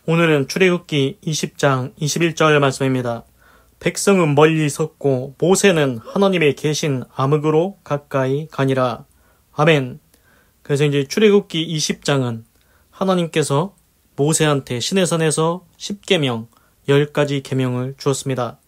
오늘은 출애굽기 20장 21절 말씀입니다. 백성은 멀리 섰고 모세는 하나님의 계신 암흑으로 가까이 가니라. 아멘. 그래서 이제 출애굽기 20장은 하나님께서 모세한테 시내산에서 10계명, 10가지 계명을 주었습니다.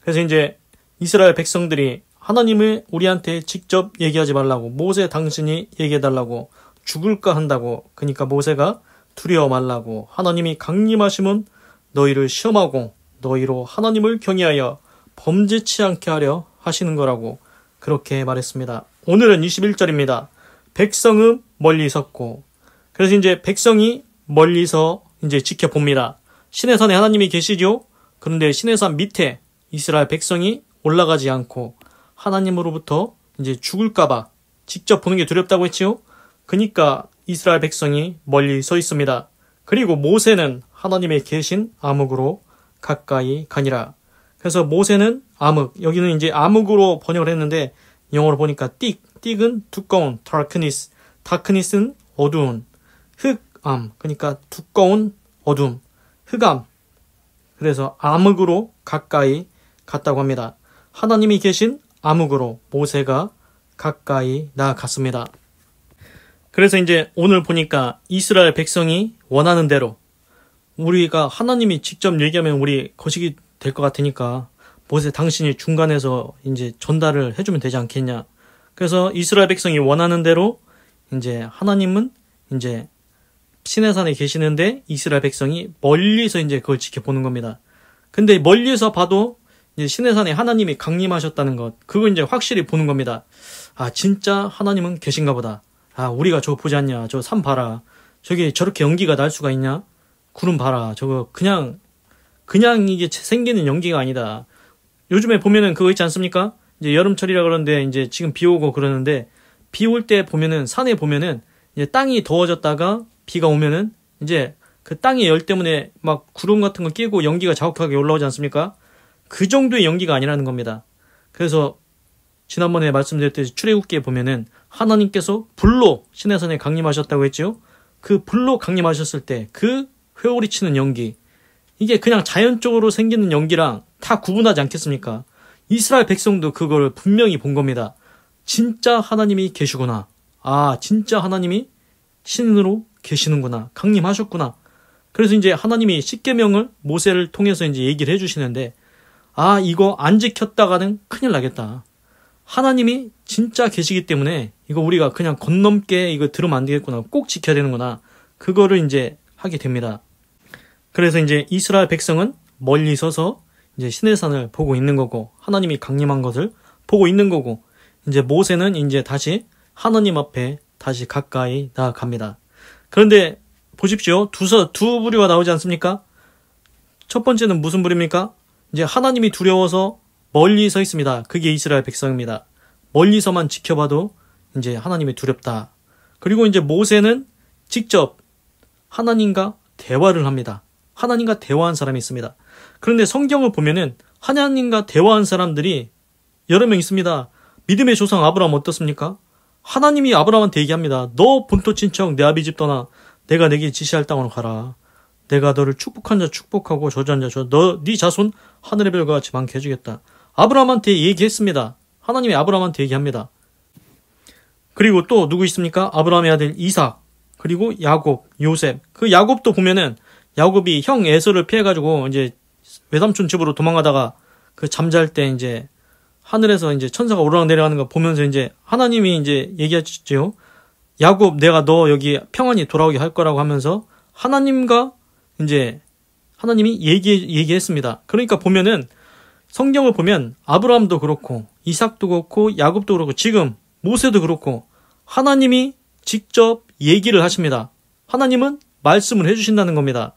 그래서 이제 이스라엘 백성들이 하나님을 우리한테 직접 얘기하지 말라고, 모세 당신이 얘기해달라고, 죽을까 한다고, 그러니까 모세가 두려워 말라고, 하나님이 강림하심은 너희를 시험하고 너희로 하나님을 경외하여 범죄치 않게 하려 하시는 거라고 그렇게 말했습니다. 오늘은 21절입니다. 백성은 멀리 섰고, 그래서 이제 백성이 멀리서 이제 지켜봅니다. 시내산에 하나님이 계시죠? 그런데 시내산 밑에 이스라엘 백성이 올라가지 않고 하나님으로부터 이제 죽을까봐 직접 보는 게 두렵다고 했지요? 그러니까 이스라엘 백성이 멀리 서 있습니다. 그리고 모세는 하나님의 계신 암흑으로 가까이 가니라. 그래서 모세는 암흑, 여기는 이제 암흑으로 번역을 했는데 영어로 보니까 띡은 두꺼운 darkness, darkness는 어두운, 흑암, 그러니까 두꺼운 어둠, 흑암. 그래서 암흑으로 가까이 갔다고 합니다. 하나님이 계신 암흑으로 모세가 가까이 나아갔습니다. 그래서 이제 오늘 보니까 이스라엘 백성이 원하는 대로, 우리가 하나님이 직접 얘기하면 우리 거식이 될 것 같으니까 모세 당신이 중간에서 이제 전달을 해주면 되지 않겠냐. 그래서 이스라엘 백성이 원하는 대로 이제 하나님은 이제 시내산에 계시는데 이스라엘 백성이 멀리서 이제 그걸 지켜보는 겁니다. 근데 멀리서 봐도 이제 시내산에 하나님이 강림하셨다는 것, 그거 이제 확실히 보는 겁니다. 아, 진짜 하나님은 계신가 보다. 아, 우리가 저거 보지 않냐. 저 산 봐라. 저게 저렇게 연기가 날 수가 있냐? 구름 봐라. 저거 그냥 이게 생기는 연기가 아니다. 요즘에 보면은 그거 있지 않습니까? 이제 여름철이라 그러는데 이제 지금 비 오고 그러는데 비 올 때 보면은 산에 보면은 이제 땅이 더워졌다가 비가 오면은 이제 그 땅의 열 때문에 막 구름 같은 거 끼고 연기가 자욱하게 올라오지 않습니까? 그 정도의 연기가 아니라는 겁니다. 그래서 지난번에 말씀드렸듯이 출애굽기에 보면은 하나님께서 불로 시내산에 강림하셨다고 했죠. 그 불로 강림하셨을 때 그 회오리치는 연기, 이게 그냥 자연적으로 생기는 연기랑 다 구분하지 않겠습니까? 이스라엘 백성도 그걸 분명히 본 겁니다. 진짜 하나님이 계시구나. 아, 진짜 하나님이 신으로 계시는구나. 강림하셨구나. 그래서 이제 하나님이 십계명을 모세를 통해서 이제 얘기를 해주시는데, 아, 이거 안 지켰다가는 큰일 나겠다. 하나님이 진짜 계시기 때문에 이거 우리가 그냥 건넘게 이거 들으면 안 되겠구나. 꼭 지켜야 되는구나. 그거를 이제 하게 됩니다. 그래서 이제 이스라엘 백성은 멀리 서서 이제 시내산을 보고 있는 거고, 하나님이 강림한 것을 보고 있는 거고, 이제 모세는 이제 다시 하나님 앞에 다시 가까이 나아갑니다. 그런데 보십시오. 두 부류가 나오지 않습니까? 첫 번째는 무슨 부류입니까? 이제 하나님이 두려워서 멀리 서 있습니다. 그게 이스라엘 백성입니다. 멀리서만 지켜봐도 이제 하나님이 두렵다. 그리고 이제 모세는 직접 하나님과 대화를 합니다. 하나님과 대화한 사람이 있습니다. 그런데 성경을 보면은 하나님과 대화한 사람들이 여러 명 있습니다. 믿음의 조상 아브라함 어떻습니까? 하나님이 아브라함한테 얘기합니다. 너 본토 친척 내 아비 집 떠나 내가 내게 지시할 땅으로 가라. 내가 너를 축복한 자 축복하고 저주한 자 네 자손 하늘의 별과 같이 많게 해주겠다. 아브라함한테 얘기했습니다. 하나님이 아브라함한테 얘기합니다. 그리고 또 누구 있습니까? 아브라함의 아들 이삭, 그리고 야곱, 요셉. 그 야곱도 보면은 야곱이 형 에서를 피해가지고 이제 외삼촌 집으로 도망가다가 그 잠잘 때 이제 하늘에서 이제 천사가 오르락 내려가는 거 보면서 이제 하나님이 이제 얘기하셨죠. 야곱, 내가 너 여기 평안히 돌아오게 할 거라고 하면서 하나님과 이제 하나님이 얘기했습니다. 그러니까 보면은 성경을 보면 아브라함도 그렇고 이삭도 그렇고 야곱도 그렇고 지금 모세도 그렇고 하나님이 직접 얘기를 하십니다. 하나님은 말씀을 해주신다는 겁니다.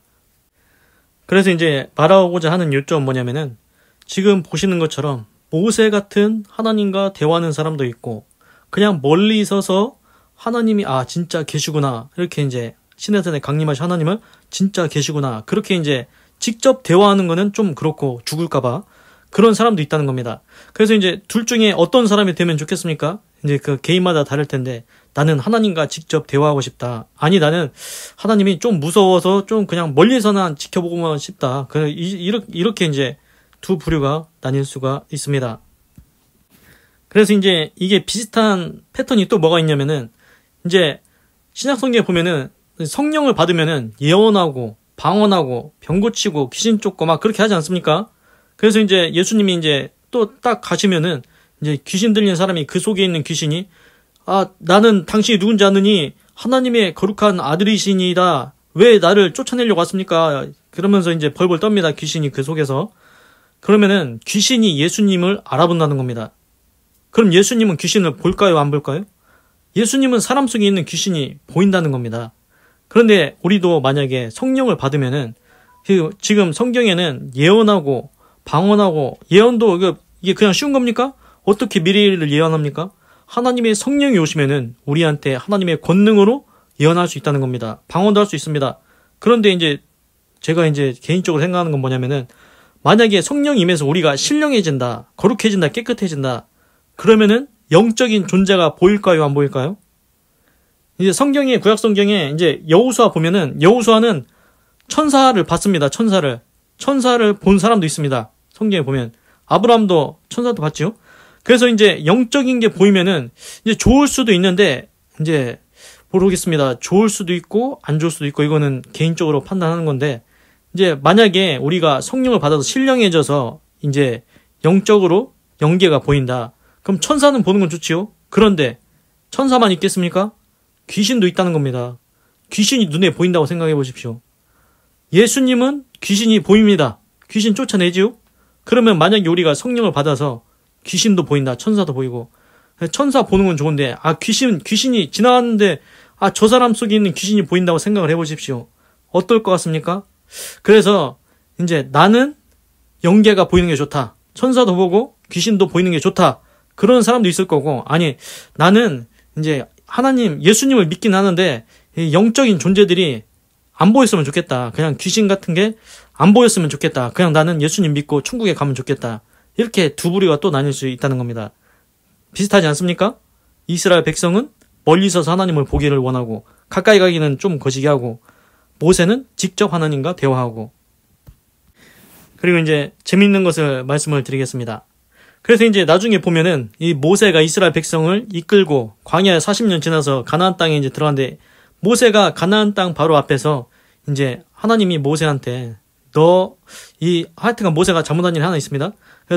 그래서 이제 말하고자 하는 요점은 뭐냐면은 지금 보시는 것처럼 모세 같은 하나님과 대화하는 사람도 있고 그냥 멀리 서서 하나님이 아 진짜 계시구나 이렇게 이제 시내산에 강림하신 하나님을 진짜 계시구나 그렇게 이제 직접 대화하는 거는 좀 그렇고 죽을까봐 그런 사람도 있다는 겁니다. 그래서 이제 둘 중에 어떤 사람이 되면 좋겠습니까? 이제 그 개인마다 다를 텐데 나는 하나님과 직접 대화하고 싶다. 아니, 나는 하나님이 좀 무서워서 좀 그냥 멀리서나 지켜보고만 싶다. 이렇게 이제 두 부류가 나뉠 수가 있습니다. 그래서 이제 이게 비슷한 패턴이 또 뭐가 있냐면은, 이제 신약성경에 보면은 성령을 받으면은 예언하고 방언하고 병 고치고 귀신 쫓고 막 그렇게 하지 않습니까? 그래서 이제 예수님이 이제 또 딱 가시면은 이제 귀신 들린 사람이 그 속에 있는 귀신이 나는 당신이 누군지 아느니 하나님의 거룩한 아들이시니이다. 왜 나를 쫓아내려고 왔습니까? 그러면서 이제 벌벌 떱니다. 귀신이 그 속에서. 그러면은 귀신이 예수님을 알아본다는 겁니다. 그럼 예수님은 귀신을 볼까요? 안 볼까요? 예수님은 사람 속에 있는 귀신이 보인다는 겁니다. 그런데 우리도 만약에 성령을 받으면은 지금 성경에는 예언하고 방언하고 예언도 이게 그냥 쉬운 겁니까? 어떻게 미래를 예언합니까? 하나님의 성령이 오시면은 우리한테 하나님의 권능으로 예언할 수 있다는 겁니다. 방언도 할 수 있습니다. 그런데 이제 제가 이제 개인적으로 생각하는 건 뭐냐면은 만약에 성령이 임해서 우리가 신령해진다, 거룩해진다, 깨끗해진다. 그러면은 영적인 존재가 보일까요? 안 보일까요? 이제 성경에, 구약 성경에 이제 여호수아 보면은 여호수아는 천사를 봤습니다. 천사를 본 사람도 있습니다. 성경에 보면 아브라함도 천사도 봤죠. 그래서 이제 영적인 게 보이면은 이제 좋을 수도 있는데 이제 모르겠습니다. 좋을 수도 있고 안 좋을 수도 있고 이거는 개인적으로 판단하는 건데 이제 만약에 우리가 성령을 받아서 신령해져서 이제 영적으로 영계가 보인다. 그럼 천사는 보는 건 좋지요. 그런데 천사만 있겠습니까? 귀신도 있다는 겁니다. 귀신이 눈에 보인다고 생각해 보십시오. 예수님은 귀신이 보입니다. 귀신 쫓아내지요? 그러면 만약에 우리가 성령을 받아서 귀신도 보인다. 천사도 보이고. 천사 보는 건 좋은데 귀신이 지나갔는데 저 사람 속에 있는 귀신이 보인다고 생각을 해보십시오. 어떨 것 같습니까? 그래서 이제 나는 영계가 보이는 게 좋다. 천사도 보고 귀신도 보이는 게 좋다. 그런 사람도 있을 거고, 아니 나는 이제 하나님 예수님을 믿긴 하는데 영적인 존재들이 안 보였으면 좋겠다. 그냥 귀신 같은 게 안 보였으면 좋겠다. 그냥 나는 예수님 믿고 천국에 가면 좋겠다. 이렇게 두 부류가 또 나뉠 수 있다는 겁니다. 비슷하지 않습니까? 이스라엘 백성은 멀리 서서 하나님을 보기를 원하고 가까이 가기는 좀 거시기 하고 모세는 직접 하나님과 대화하고. 그리고 이제 재밌는 것을 말씀을 드리겠습니다. 그래서 이제 나중에 보면은 이 모세가 이스라엘 백성을 이끌고 광야에 40년 지나서 가나안 땅에 이제 들어갔는데 모세가 가나안 땅 바로 앞에서 이제 하나님이 모세한테 하여튼간 모세가 잘못한 일이 하나 있습니다.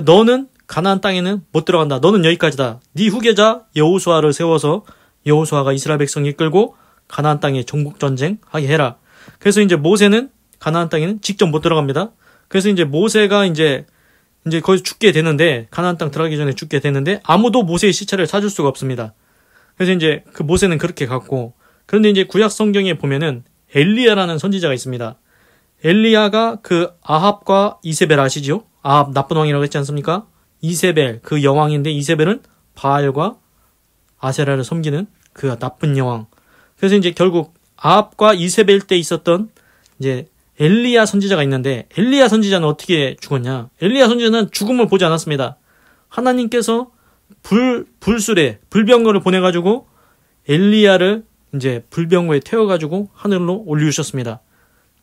너는 가나안 땅에는 못 들어간다. 너는 여기까지다. 네 후계자 여호수아를 세워서 여호수아가 이스라엘 백성 이끌고 가나안 땅에 정복 전쟁 하게 해라. 그래서 이제 모세는 가나안 땅에는 직접 못 들어갑니다. 그래서 이제 모세가 이제 거기서 죽게 되는데 가나안 땅 들어가기 전에 죽게 되는데 아무도 모세의 시체를 찾을 수가 없습니다. 그래서 이제 그 모세는 그렇게 갔고, 그런데 이제 구약 성경에 보면은 엘리야라는 선지자가 있습니다. 엘리야가 그 아합과 이세벨 아시죠? 아합 나쁜 왕이라고 했지 않습니까? 이세벨 그 여왕인데 이세벨은 바알과 아세라를 섬기는 그 나쁜 여왕. 그래서 이제 결국 아합과 이세벨 때 있었던 이제 엘리야 선지자가 있는데 엘리야 선지자는 어떻게 죽었냐? 엘리야 선지자는 죽음을 보지 않았습니다. 하나님께서 불술에 불병거를 보내가지고 엘리야를 이제 불병거에 태워가지고 하늘로 올리셨습니다.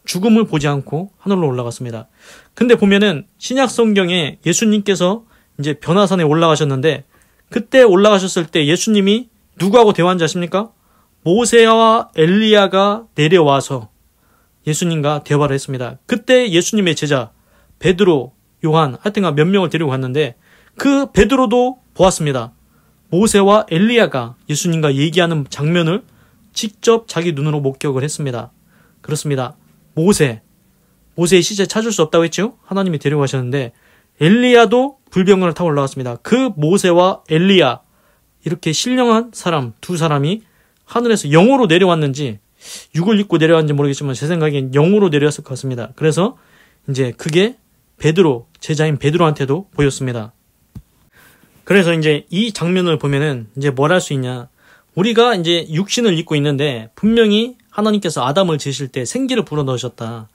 죽음을 보지 않고 하늘로 올라갔습니다. 근데 보면은 신약 성경에 예수님께서 이제 변화산에 올라가셨는데 그때 올라가셨을 때 예수님이 누구하고 대화한지 아십니까? 모세와 엘리야가 내려와서 예수님과 대화를 했습니다. 그때 예수님의 제자 베드로, 요한 하여튼간 몇 명을 데리고 갔는데 그 베드로도 보았습니다. 모세와 엘리야가 예수님과 얘기하는 장면을 직접 자기 눈으로 목격을 했습니다. 그렇습니다. 모세의 시체 찾을 수 없다고 했죠? 하나님이 데려가셨는데 엘리야도 불병거를 타고 올라왔습니다. 그 모세와 엘리야 이렇게 신령한 사람 두 사람이 하늘에서 영으로 내려왔는지 육을 입고 내려왔는지 모르겠지만 제 생각엔 영으로 내려왔을 것 같습니다. 그래서 이제 그게 베드로, 제자인 베드로한테도 보였습니다. 그래서 이제 이 장면을 보면은 이제 뭘 할 수 있냐. 우리가 이제 육신을 입고 있는데 분명히 하나님께서 아담을 지으실 때 생기를 불어넣으셨다.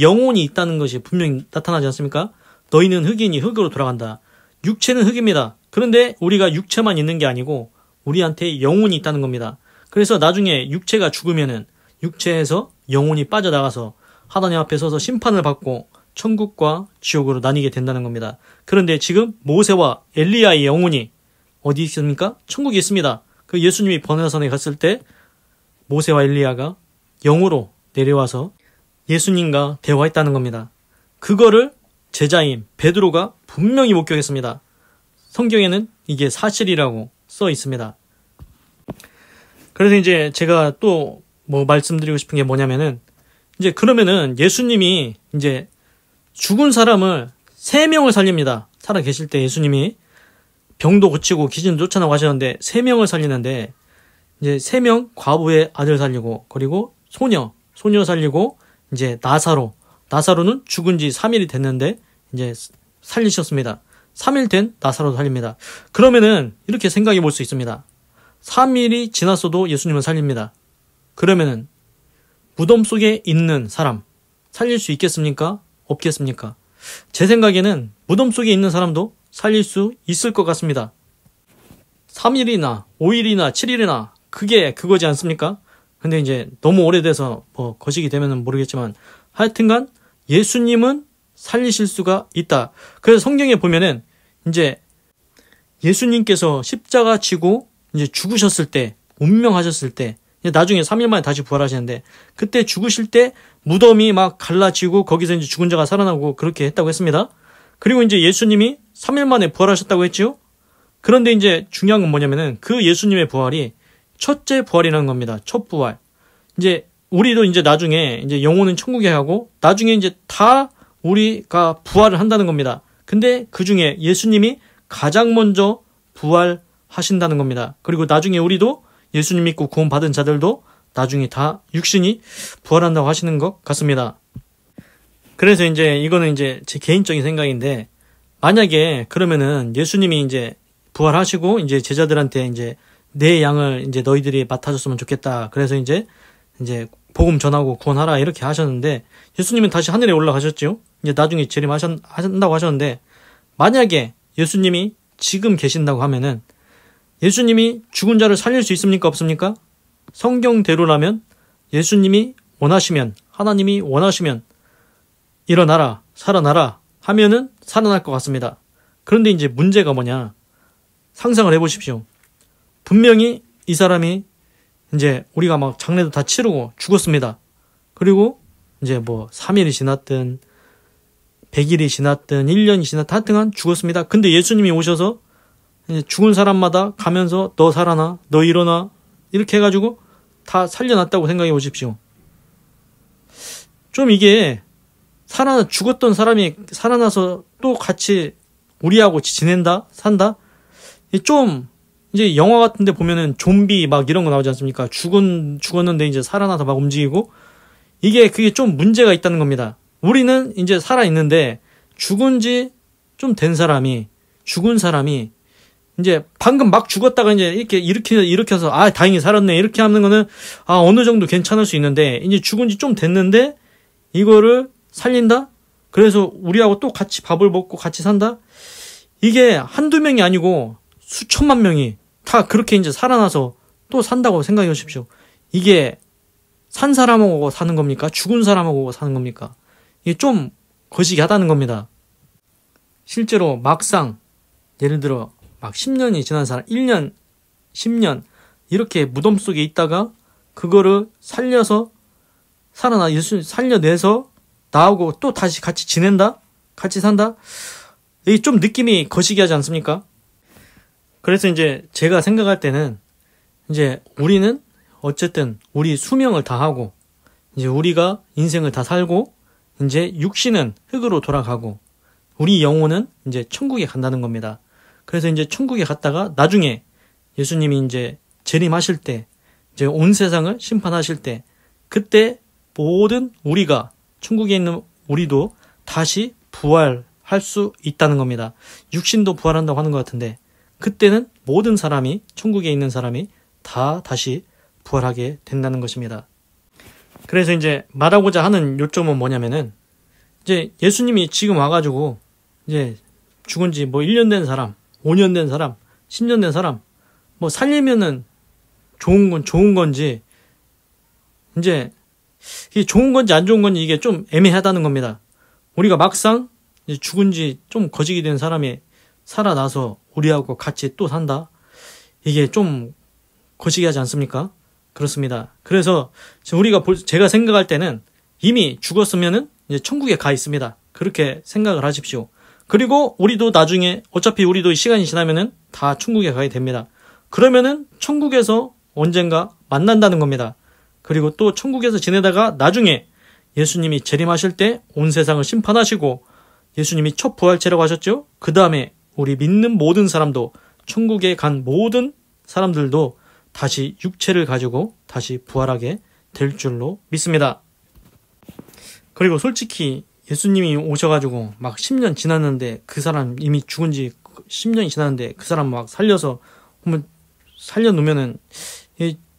영혼이 있다는 것이 분명히 나타나지 않습니까? 너희는 흙이니 흙으로 돌아간다. 육체는 흙입니다. 그런데 우리가 육체만 있는 게 아니고 우리한테 영혼이 있다는 겁니다. 그래서 나중에 육체가 죽으면은 육체에서 영혼이 빠져나가서 하나님 앞에 서서 심판을 받고 천국과 지옥으로 나뉘게 된다는 겁니다. 그런데 지금 모세와 엘리야의 영혼이 어디 있습니까? 천국에 있습니다. 그 예수님이 번외산에 갔을 때 모세와 엘리야가 영으로 내려와서 예수님과 대화했다는 겁니다. 그거를 제자인 베드로가 분명히 목격했습니다. 성경에는 이게 사실이라고 써 있습니다. 그래서 이제 제가 또 뭐 말씀드리고 싶은 게 뭐냐면은 이제 그러면은 예수님이 이제 죽은 사람을 3명을 살립니다. 살아 계실 때 예수님이 병도 고치고 귀신 쫓아나고 하셨는데 3명을 살리는데 이제 3명 과부의 아들 살리고 그리고 소녀 살리고 이제 나사로는 죽은 지 3일이 됐는데 이제 살리셨습니다. 3일 된 나사로 살립니다. 그러면은 이렇게 생각해 볼 수 있습니다. 3일이 지났어도 예수님은 살립니다. 그러면은 무덤 속에 있는 사람 살릴 수 있겠습니까? 없겠습니까? 제 생각에는 무덤 속에 있는 사람도 살릴 수 있을 것 같습니다. 3일이나 5일이나 7일이나 그게 그거지 않습니까? 근데 이제 너무 오래돼서 뭐 거식이 되면은 모르겠지만 하여튼간 예수님은 살리실 수가 있다. 그래서 성경에 보면은 이제 예수님께서 십자가 지고 이제 죽으셨을 때, 운명하셨을 때, 나중에 3일 만에 다시 부활하시는데, 그때 죽으실 때 무덤이 막 갈라지고 거기서 이제 죽은 자가 살아나고 그렇게 했다고 했습니다. 그리고 이제 예수님이 3일 만에 부활하셨다고 했지요? 그런데 이제 중요한 건 뭐냐면은 그 예수님의 부활이 첫째 부활이라는 겁니다. 첫 부활. 이제 우리도 이제 나중에 이제 영혼은 천국에 가고 나중에 이제 다 우리가 부활을 한다는 겁니다. 근데 그 중에 예수님이 가장 먼저 부활하신다는 겁니다. 그리고 나중에 우리도 예수님 믿고 구원받은 자들도 나중에 다 육신이 부활한다고 하시는 것 같습니다. 그래서 이제 이거는 이제 제 개인적인 생각인데 만약에 그러면은 예수님이 이제 부활하시고 이제 제자들한테 이제 내 양을 이제 너희들이 맡아줬으면 좋겠다. 그래서 이제 복음 전하고 구원하라 이렇게 하셨는데 예수님은 다시 하늘에 올라가셨죠. 이제 나중에 재림한다고 하셨는데 만약에 예수님이 지금 계신다고 하면은 예수님이 죽은 자를 살릴 수 있습니까? 없습니까? 성경대로라면 예수님이 원하시면 하나님이 원하시면 일어나라 살아나라 하면은 살아날 것 같습니다. 그런데 이제 문제가 뭐냐 상상을 해보십시오. 분명히 이 사람이 이제 우리가 막 장례도 다 치르고 죽었습니다. 그리고 이제 뭐 3일이 지났든 100일이 지났든 1년이 지났든 하여튼 죽었습니다. 근데 예수님이 오셔서 이제 죽은 사람마다 가면서 너 살아나 너 일어나 이렇게 해가지고 다 살려놨다고 생각해 보십시오. 좀 이게 죽었던 사람이 살아나서 또 같이 우리하고 지낸다 산다 좀 이제 영화 같은 데 보면은 좀비 막 이런 거 나오지 않습니까? 죽었는데 이제 살아나서 막 움직이고 그게 좀 문제가 있다는 겁니다. 우리는 이제 살아있는데 죽은 지 좀 된 사람이 죽은 사람이 이제 방금 막 죽었다가 이제 이렇게 일으켜서 다행히 살았네 이렇게 하는 거는 어느 정도 괜찮을 수 있는데 이제 죽은 지 좀 됐는데 이거를 살린다? 그래서 우리하고 또 같이 밥을 먹고 같이 산다? 이게 한두 명이 아니고 수천만 명이 다 그렇게 이제 살아나서 또 산다고 생각해 보십시오. 이게 산 사람하고 사는 겁니까? 죽은 사람하고 사는 겁니까? 이게 좀 거시기 하다는 겁니다. 실제로 막상 예를 들어 막 10년이 지난 사람 1년, 10년 이렇게 무덤 속에 있다가 그거를 살려서 살려내서 나오고 또 다시 같이 지낸다? 같이 산다? 이게 좀 느낌이 거시기 하지 않습니까? 그래서 이제 제가 생각할 때는 이제 우리는 어쨌든 우리 수명을 다 하고 이제 우리가 인생을 다 살고 이제 육신은 흙으로 돌아가고 우리 영혼은 이제 천국에 간다는 겁니다. 그래서 이제 천국에 갔다가 나중에 예수님이 이제 재림하실 때 이제 온 세상을 심판하실 때 그때 모든 우리가 천국에 있는 우리도 다시 부활할 수 있다는 겁니다. 육신도 부활한다고 하는 것 같은데 그때는 모든 사람이 천국에 있는 사람이 다 다시 부활하게 된다는 것입니다. 그래서 이제 말하고자 하는 요점은 뭐냐면은 이제 예수님이 지금 와가지고 이제 죽은 지 뭐 1년 된 사람, 5년 된 사람, 10년 된 사람 뭐 살리면은 좋은 건지, 이제, 이게 좋은 건지 안 좋은 건지 이게 좀 애매하다는 겁니다. 우리가 막상 죽은 지 좀 거지기 된 사람이 살아나서 우리하고 같이 또 산다? 이게 좀 거시기 하지 않습니까? 그렇습니다. 그래서 제가 생각할 때는 이미 죽었으면은 이제 천국에 가 있습니다. 그렇게 생각을 하십시오. 그리고 우리도 나중에 어차피 우리도 시간이 지나면은 다 천국에 가게 됩니다. 그러면은 천국에서 언젠가 만난다는 겁니다. 그리고 또 천국에서 지내다가 나중에 예수님이 재림하실 때 온 세상을 심판하시고 예수님이 첫 부활체라고 하셨죠? 그 다음에 우리 믿는 모든 사람도 천국에 간 모든 사람들도 다시 육체를 가지고 다시 부활하게 될 줄로 믿습니다. 그리고 솔직히 예수님이 오셔가지고 막 10년 지났는데 그 사람 이미 죽은 지 10년이 지났는데 그 사람 막 살려놓으면은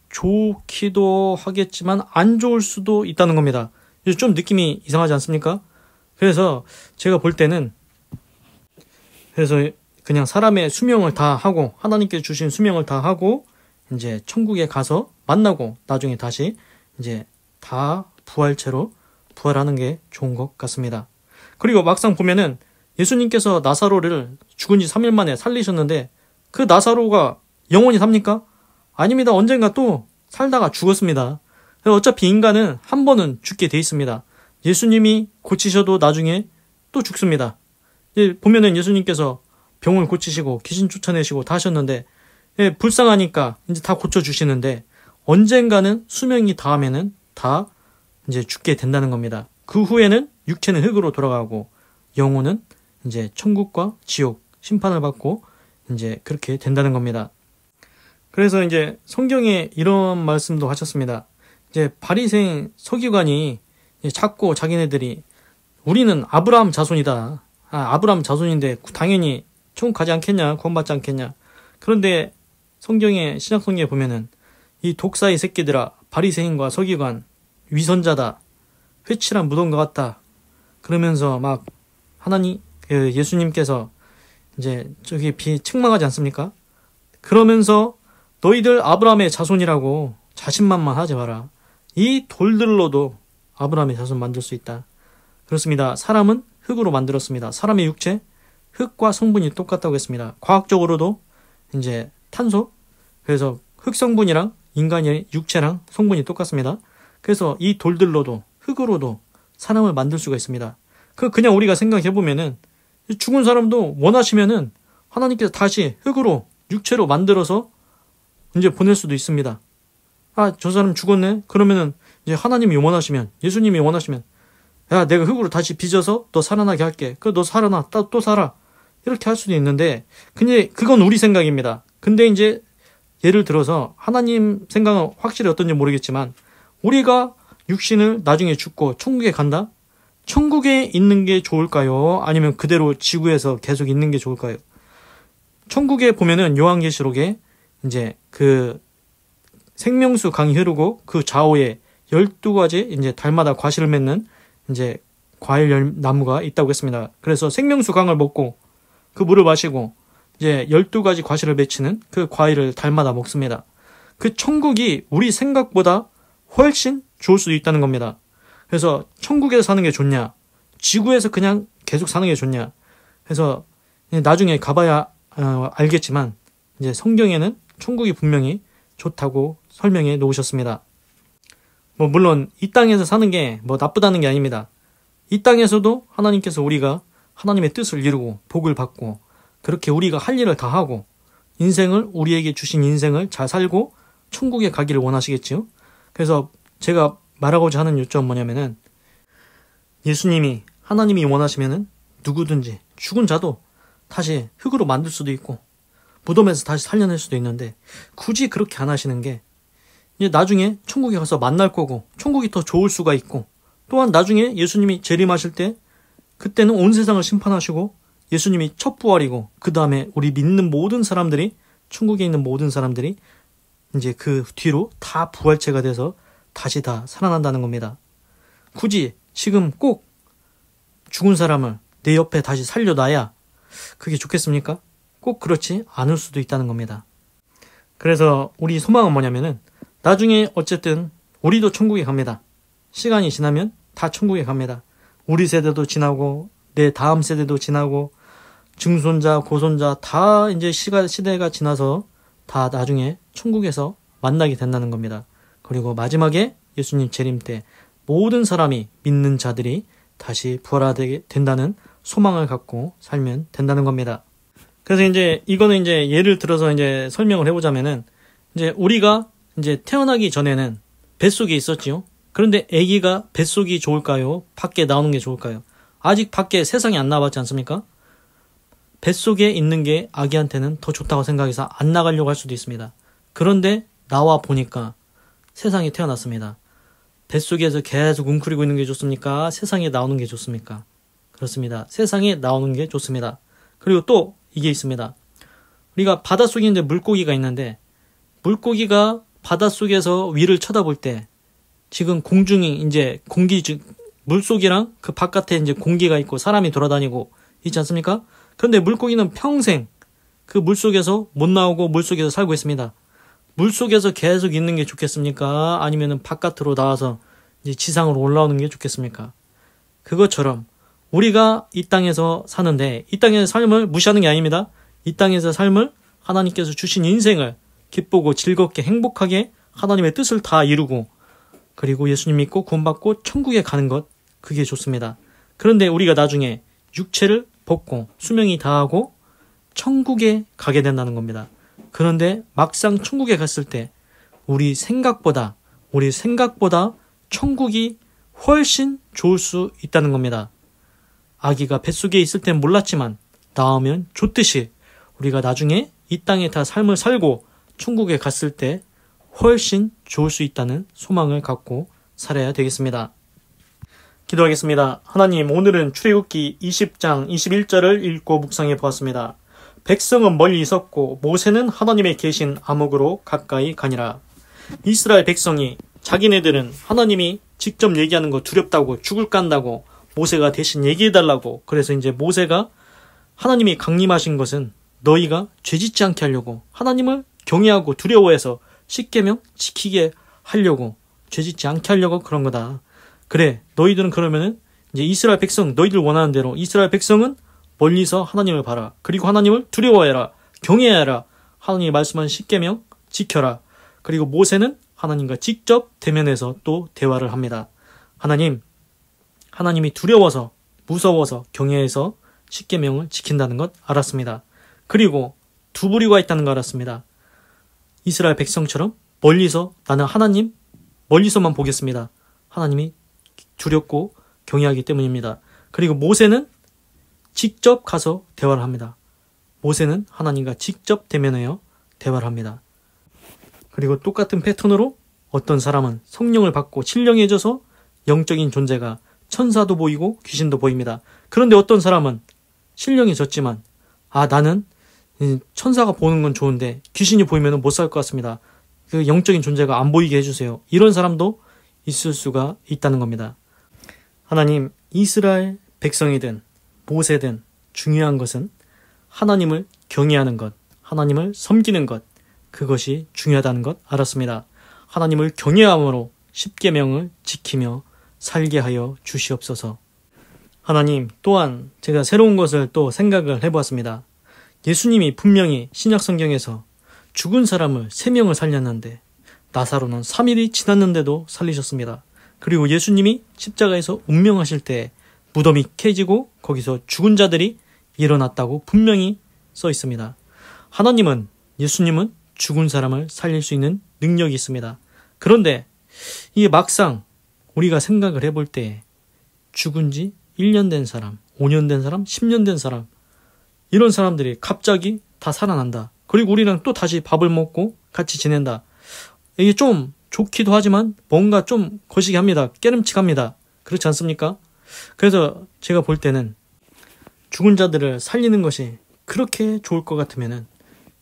좋기도 하겠지만 안 좋을 수도 있다는 겁니다. 좀 느낌이 이상하지 않습니까? 그래서 제가 볼 때는 그냥 사람의 수명을 다 하고 하나님께서 주신 수명을 다 하고 이제 천국에 가서 만나고 나중에 다시 이제 다 부활체로 부활하는 게 좋은 것 같습니다. 그리고 막상 보면은 예수님께서 나사로를 죽은 지 3일 만에 살리셨는데 그 나사로가 영원히 삽니까? 아닙니다. 언젠가 또 살다가 죽었습니다. 어차피 인간은 한 번은 죽게 돼 있습니다. 예수님이 고치셔도 나중에 또 죽습니다. 보면은 예수님께서 병을 고치시고 귀신 쫓아내시고 다 하셨는데 불쌍하니까 이제 다 고쳐주시는데 언젠가는 수명이 다하면은 다 이제 죽게 된다는 겁니다. 그 후에는 육체는 흙으로 돌아가고 영혼은 이제 천국과 지옥 심판을 받고 이제 그렇게 된다는 겁니다. 그래서 이제 성경에 이런 말씀도 하셨습니다. 이제 바리새인 서기관이 자꾸 자기네들이 우리는 아브라함 자손이다. 아브라함 자손인데 당연히 천국 가지 않겠냐, 구원받지 않겠냐. 그런데 성경에 신약성경에 보면은 이 독사의 새끼들아, 바리새인과 서기관 위선자다, 회칠한 무덤과 같다. 그러면서 막 예수님께서 이제 저기 책망하지 않습니까? 그러면서 너희들 아브라함의 자손이라고 자신만만하지 마라. 이 돌들로도 아브라함의 자손 만들 수 있다. 그렇습니다. 사람은 흙으로 만들었습니다. 사람의 육체, 흙과 성분이 똑같다고 했습니다. 과학적으로도 이제 탄소, 그래서 흙 성분이랑 인간의 육체랑 성분이 똑같습니다. 그래서 이 돌들로도 흙으로도 사람을 만들 수가 있습니다. 그냥 우리가 생각해보면은 죽은 사람도 원하시면은 하나님께서 다시 흙으로 육체로 만들어서 이제 보낼 수도 있습니다. 저 사람 죽었네? 그러면은 이제 하나님이 원하시면, 예수님이 원하시면, 야, 내가 흙으로 다시 빚어서 너 살아나게 할게. 너 살아나, 또 살아. 이렇게 할 수도 있는데, 근데 그건 우리 생각입니다. 근데 이제 예를 들어서 하나님 생각은 확실히 어떤지 모르겠지만, 우리가 육신을 나중에 죽고 천국에 간다? 천국에 있는 게 좋을까요? 아니면 그대로 지구에서 계속 있는 게 좋을까요? 천국에 보면은 요한계시록에 이제 그 생명수 강이 흐르고 그 좌우에 12가지 이제 달마다 과실을 맺는 이제 과일 나무가 있다고 했습니다. 그래서 생명수 강을 먹고 그 물을 마시고 이제 12가지 과실을 맺히는 그 과일을 달마다 먹습니다. 그 천국이 우리 생각보다 훨씬 좋을 수도 있다는 겁니다. 그래서 천국에서 사는 게 좋냐, 지구에서 그냥 계속 사는 게 좋냐. 그래서 나중에 가봐야 알겠지만 이제 성경에는 천국이 분명히 좋다고 설명해 놓으셨습니다. 물론 이 땅에서 사는 게 나쁘다는 게 아닙니다. 이 땅에서도 하나님께서 우리가 하나님의 뜻을 이루고 복을 받고 그렇게 우리가 할 일을 다 하고 우리에게 주신 인생을 잘 살고 천국에 가기를 원하시겠지요. 그래서 제가 말하고자 하는 요점은 뭐냐면은 예수님이 하나님이 원하시면은 누구든지 죽은 자도 다시 흙으로 만들 수도 있고 무덤에서 다시 살려낼 수도 있는데 굳이 그렇게 안 하시는 게 이제 나중에 천국에 가서 만날 거고 천국이 더 좋을 수가 있고 또한 나중에 예수님이 재림하실 때 그때는 온 세상을 심판하시고 예수님이 첫 부활이고 그 다음에 우리 믿는 모든 사람들이 천국에 있는 모든 사람들이 이제 그 뒤로 다 부활체가 돼서 다시 다 살아난다는 겁니다. 굳이 지금 꼭 죽은 사람을 내 옆에 다시 살려놔야 그게 좋겠습니까? 꼭 그렇지 않을 수도 있다는 겁니다. 그래서 우리 소망은 뭐냐면은 나중에 어쨌든 우리도 천국에 갑니다. 시간이 지나면 다 천국에 갑니다. 우리 세대도 지나고 내 다음 세대도 지나고 증손자, 고손자 다 이제 시대가 지나서 다 나중에 천국에서 만나게 된다는 겁니다. 그리고 마지막에 예수님 재림 때 모든 사람이 믿는 자들이 다시 부활하게 된다는 소망을 갖고 살면 된다는 겁니다. 그래서 이제 이거는 이제 예를 들어서 이제 설명을 해보자면은 이제 우리가 이제 태어나기 전에는 뱃속에 있었지요. 그런데 아기가 뱃속이 좋을까요? 밖에 나오는 게 좋을까요? 아직 밖에 세상에 안 나와봤지 않습니까? 뱃속에 있는 게 아기한테는 더 좋다고 생각해서 안 나가려고 할 수도 있습니다. 그런데 나와 보니까 세상에 태어났습니다. 뱃속에서 계속 웅크리고 있는 게 좋습니까? 세상에 나오는 게 좋습니까? 그렇습니다. 세상에 나오는 게 좋습니다. 그리고 또 이게 있습니다. 우리가 바닷속에 이제 물고기가 있는데 물고기가 바닷속에서 위를 쳐다볼 때 지금 공중이 이제 물속이랑 그 바깥에 이제 공기가 있고 사람이 돌아다니고 있지 않습니까? 그런데 물고기는 평생 그 물속에서 못 나오고 물속에서 살고 있습니다. 물속에서 계속 있는 게 좋겠습니까? 아니면은 바깥으로 나와서 이제 지상으로 올라오는 게 좋겠습니까? 그것처럼 우리가 이 땅에서 사는데 이 땅의 삶을 무시하는 게 아닙니다. 이 땅에서 삶을 하나님께서 주신 인생을 기쁘고 즐겁게 행복하게 하나님의 뜻을 다 이루고 그리고 예수님 믿고 구원받고 천국에 가는 것 그게 좋습니다. 그런데 우리가 나중에 육체를 벗고 수명이 다하고 천국에 가게 된다는 겁니다. 그런데 막상 천국에 갔을 때 우리 생각보다 천국이 훨씬 좋을 수 있다는 겁니다. 아기가 뱃속에 있을 땐 몰랐지만 나오면 좋듯이 우리가 나중에 이 땅에 다 삶을 살고 천국에 갔을 때 훨씬 좋을 수 있다는 소망을 갖고 살아야 되겠습니다. 기도하겠습니다. 하나님, 오늘은 출애굽기 20장 21절을 읽고 묵상해 보았습니다. 백성은 멀리 있었고 모세는 하나님의 계신 암흑으로 가까이 가니라. 이스라엘 백성이 자기네들은 하나님이 직접 얘기하는 거 두렵다고 죽을까 한다고 모세가 대신 얘기해달라고 그래서 이제 모세가 하나님이 강림하신 것은 너희가 죄짓지 않게 하려고 하나님을 경외하고 두려워해서 십계명 지키게 하려고 죄짓지 않게 하려고 그런 거다. 그래 너희들은 그러면은 이제 이스라엘 백성 너희들 원하는 대로 이스라엘 백성은 멀리서 하나님을 봐라. 그리고 하나님을 두려워해라. 경외해라. 하나님이 말씀한 십계명 지켜라. 그리고 모세는 하나님과 직접 대면해서 또 대화를 합니다. 하나님이 두려워서 무서워서 경외해서 십계명을 지킨다는 것 알았습니다. 그리고 두 부류가 있다는 걸 알았습니다. 이스라엘 백성처럼 멀리서 나는 하나님 멀리서만 보겠습니다. 하나님이 두렵고 경외하기 때문입니다. 그리고 모세는 직접 가서 대화를 합니다. 모세는 하나님과 직접 대면하여 대화를 합니다. 그리고 똑같은 패턴으로 어떤 사람은 성령을 받고 신령해져서 영적인 존재가 천사도 보이고 귀신도 보입니다. 그런데 어떤 사람은 신령해졌지만 나는 천사가 보는 건 좋은데 귀신이 보이면 못 살 것 같습니다. 그 영적인 존재가 안 보이게 해주세요. 이런 사람도 있을 수가 있다는 겁니다. 하나님, 이스라엘 백성이든 모세든 중요한 것은 하나님을 경외하는 것, 하나님을 섬기는 것, 그것이 중요하다는 것 알았습니다. 하나님을 경외함으로 십계명을 지키며 살게 하여 주시옵소서. 하나님, 또한 제가 새로운 것을 또 생각을 해보았습니다. 예수님이 분명히 신약성경에서 죽은 사람을 3명을 살렸는데 나사로는 3일이 지났는데도 살리셨습니다. 그리고 예수님이 십자가에서 운명하실 때 무덤이 깨지고 거기서 죽은 자들이 일어났다고 분명히 써 있습니다. 예수님은 죽은 사람을 살릴 수 있는 능력이 있습니다. 그런데 이게 막상 우리가 생각을 해볼 때 죽은 지 1년 된 사람, 5년 된 사람, 10년 된 사람 이런 사람들이 갑자기 다 살아난다. 그리고 우리랑 또 다시 밥을 먹고 같이 지낸다. 이게 좀 좋기도 하지만 뭔가 좀 거시기 합니다. 깨름칙합니다. 그렇지 않습니까? 그래서 제가 볼 때는 죽은 자들을 살리는 것이 그렇게 좋을 것 같으면은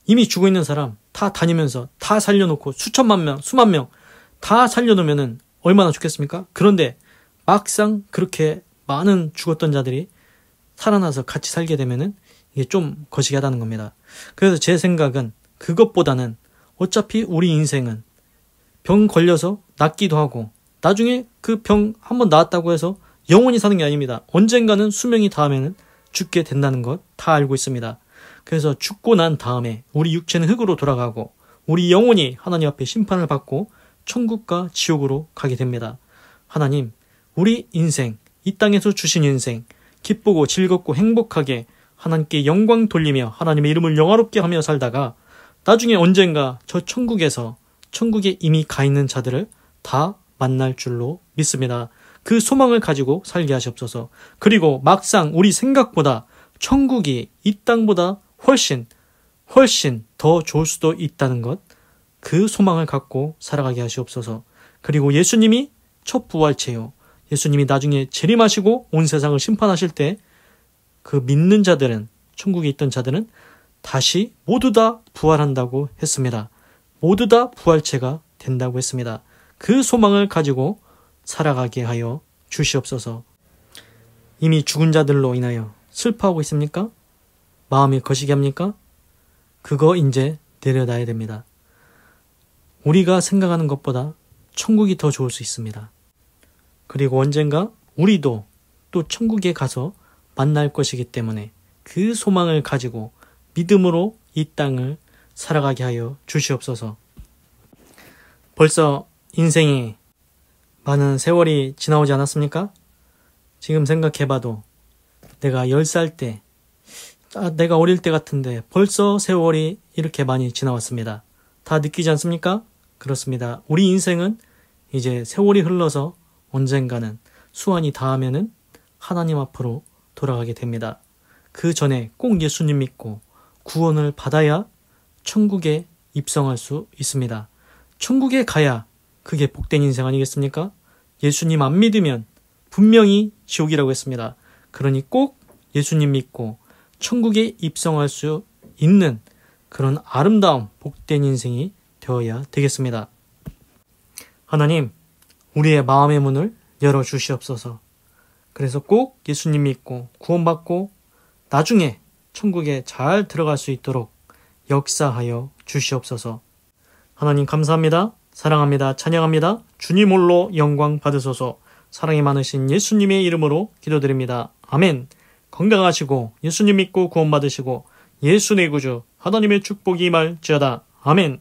이미 죽어 있는 사람 다 다니면서 다 살려놓고 수천만 명, 수만 명 다 살려놓으면은 얼마나 좋겠습니까? 그런데 막상 그렇게 많은 죽었던 자들이 살아나서 같이 살게 되면은 이게 좀 거시기하다는 겁니다. 그래서 제 생각은 그것보다는 어차피 우리 인생은 병 걸려서 낫기도 하고 나중에 그 병 한번 나았다고 해서 영원히 사는 게 아닙니다. 언젠가는 수명이 닿으면 죽게 된다는 것 다 알고 있습니다. 그래서 죽고 난 다음에 우리 육체는 흙으로 돌아가고 우리 영혼이 하나님 앞에 심판을 받고 천국과 지옥으로 가게 됩니다. 하나님, 우리 인생, 이 땅에서 주신 인생 기쁘고 즐겁고 행복하게 하나님께 영광 돌리며 하나님의 이름을 영화롭게 하며 살다가 나중에 언젠가 저 천국에서 천국에 이미 가 있는 자들을 다 만날 줄로 믿습니다. 그 소망을 가지고 살게 하시옵소서. 그리고 막상 우리 생각보다 천국이 이 땅보다 훨씬 더 좋을 수도 있다는 것, 그 소망을 갖고 살아가게 하시옵소서. 그리고 예수님이 첫 부활체요. 예수님이 나중에 재림하시고 온 세상을 심판하실 때 그 믿는 자들은, 천국에 있던 자들은 다시 모두 다 부활한다고 했습니다. 모두 다 부활체가 된다고 했습니다. 그 소망을 가지고 살아가게 하여 주시옵소서. 이미 죽은 자들로 인하여 슬퍼하고 있습니까? 마음이 거시기 합니까? 그거 이제 내려놔야 됩니다. 우리가 생각하는 것보다 천국이 더 좋을 수 있습니다. 그리고 언젠가 우리도 또 천국에 가서 만날 것이기 때문에 그 소망을 가지고 믿음으로 이 땅을 살아가게 하여 주시옵소서. 벌써 인생이 많은 세월이 지나오지 않았습니까? 지금 생각해봐도 내가 10살 때, 내가 어릴 때 같은데 벌써 세월이 이렇게 많이 지나왔습니다. 다 느끼지 않습니까? 그렇습니다. 우리 인생은 이제 세월이 흘러서 언젠가는 수완이 닿으면은 하나님 앞으로 돌아가게 됩니다. 그 전에 꼭 예수님 믿고 구원을 받아야 천국에 입성할 수 있습니다. 천국에 가야 그게 복된 인생 아니겠습니까? 예수님 안 믿으면 분명히 지옥이라고 했습니다. 그러니 꼭 예수님 믿고 천국에 입성할 수 있는 그런 아름다운 복된 인생이 되어야 되겠습니다. 하나님, 우리의 마음의 문을 열어주시옵소서. 그래서 꼭 예수님 믿고 구원받고 나중에 천국에 잘 들어갈 수 있도록 역사하여 주시옵소서. 하나님 감사합니다. 사랑합니다. 찬양합니다. 주님 홀로 영광 받으소서. 사랑이 많으신 예수님의 이름으로 기도드립니다. 아멘. 건강하시고 예수님 믿고 구원받으시고 예수 내 구주 하나님의 축복이 임할지어다. 아멘.